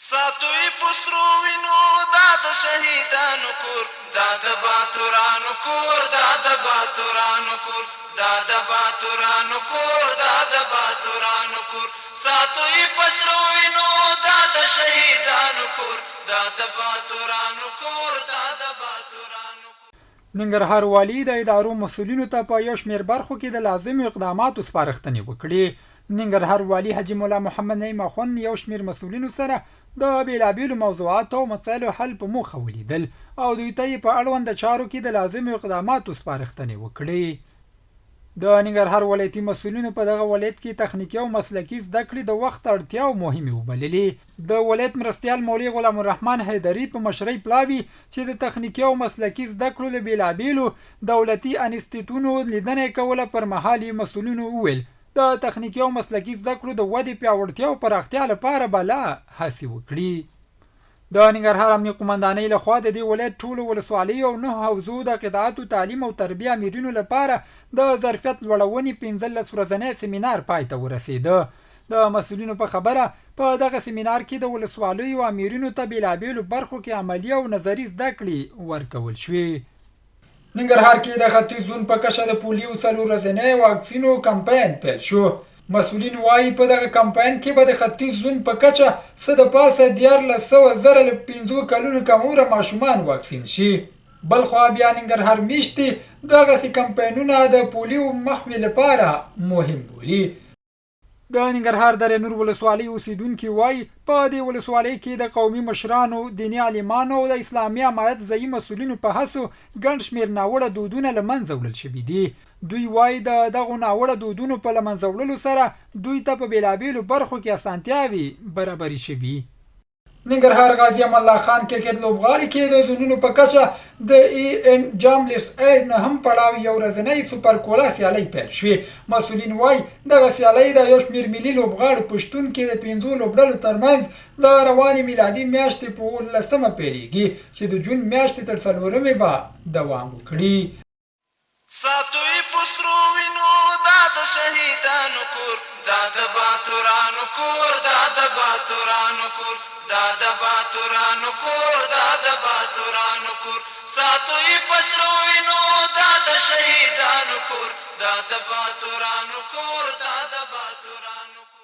ساتوی پسرو وینو دا د شهیدانو کور، دا د باتورانو کور، دا د باتورانو کور، دا د باتورانو کور، دا د باتورانو کور. ساتوی پسرو وینو دا د شهیدانو کور، دا د باتورانو کور، دا د باتورانو کور. ننګرهار والي د ادارو مسؤلینو ته په یو شمېر برخو کې د لازمو اقداماتو سپارښتنې وکړې. ننګرهار والي حاجي مولا محمد نعیم اخوند یو شمېر مسؤلینو سره د بېلابېلو موضوعاتو او مسایلو حل په موخه ولیدل او دوی ته یې په اړونده چارو کې د لازمو اقداماتو سپارښتنې وکړې. د ننګرهار ولایتي مسؤلینو په دغه ولایت کې تخنیکي او مسلکي زده کړې د وخت اړتیاو مهمې وبللې. د ولایت مرستیال مولوي غلام الرحمن حیدري په مشرۍ پلاوي چې د تخنیکي او مسلکي زده کړو له بېلابېلو دولتي انسټیټونو لیدنه کوله پر مهال یې مسؤلینو وویل د تخنیکي او مسلکي زده کړو د ودې پیاوړتیا او پراختیا لپاره به لا هڅې وکړي. د ننګرهار امنیه قومندانۍ لخوا د دې ولایت ټولو ولسوالیو او 9 حوزو د قطاعاتو تعلیم او تربیه امیرینو لپاره د ظرفیت لوړونې 15 ورځنی سیمینار پای ته ورسېده. د مسؤلینو په خبره په دغه سیمینار کې د ولسوالیو امیرینو ته بېلابېلو برخو کې عملي او نظري زده کړې ورکول شوې. ننګرهار کې د ختیځ زون په کچه د پولیو 4 ورځنی واکسینو کمپاین پیل شو. مسؤلین وایي په دغه کمپاین کې به د ختیځ زون په کچه څه د پاسه 14,000 له 15 کلونو کم عمره ماشومان واکسین شي. بل خوا بیا ننګرهار میشتې دغسې کمپاینونه د پولیو مخنیوي لپاره مهم بولي. د ننګرهار دره نور ولسوالۍ اوسیدونکي وایي په دې ولسوالۍ کې د قومي مشرانو، دیني عالمانو او د اسلامي امارت ځایي مسؤلینو په هڅو ګڼ شمېر ناوړه دودونه له منځه وړل شوي دي. دوی وایي د دغو ناوړه دودونو په له منځه وړلو سره دوی ته په بېلابېلو برخو کې اسانتیاوې برابرې شوي. ننګرهار غازي امان الله خان کرکټ لوبغالي کې د زونونو په کچه د جاملیس نه هم پړاو یو ورځنی سوپر کولا سیالۍ پیل شوې. مسؤلین وایي دغه سیالۍ د یو شمېر ملي لوبغاړو په شتون کې د 5 لوبډلو ترمنځ د روانې میلادي میاشتې په 19 پیلېږي چې د جون میاشتې تر 4 به دوام وکړي. ساتوی پسرو وینو دا د شهیدانو کور، دا د باتورانو کور، دا د باتورانو کور، دا د باتورانو کور، دا د باتورانو کور. ساتوی پسرو وینو دا د شهیدانو کور، دا د باتورانو کور، دا د باتورانو کور.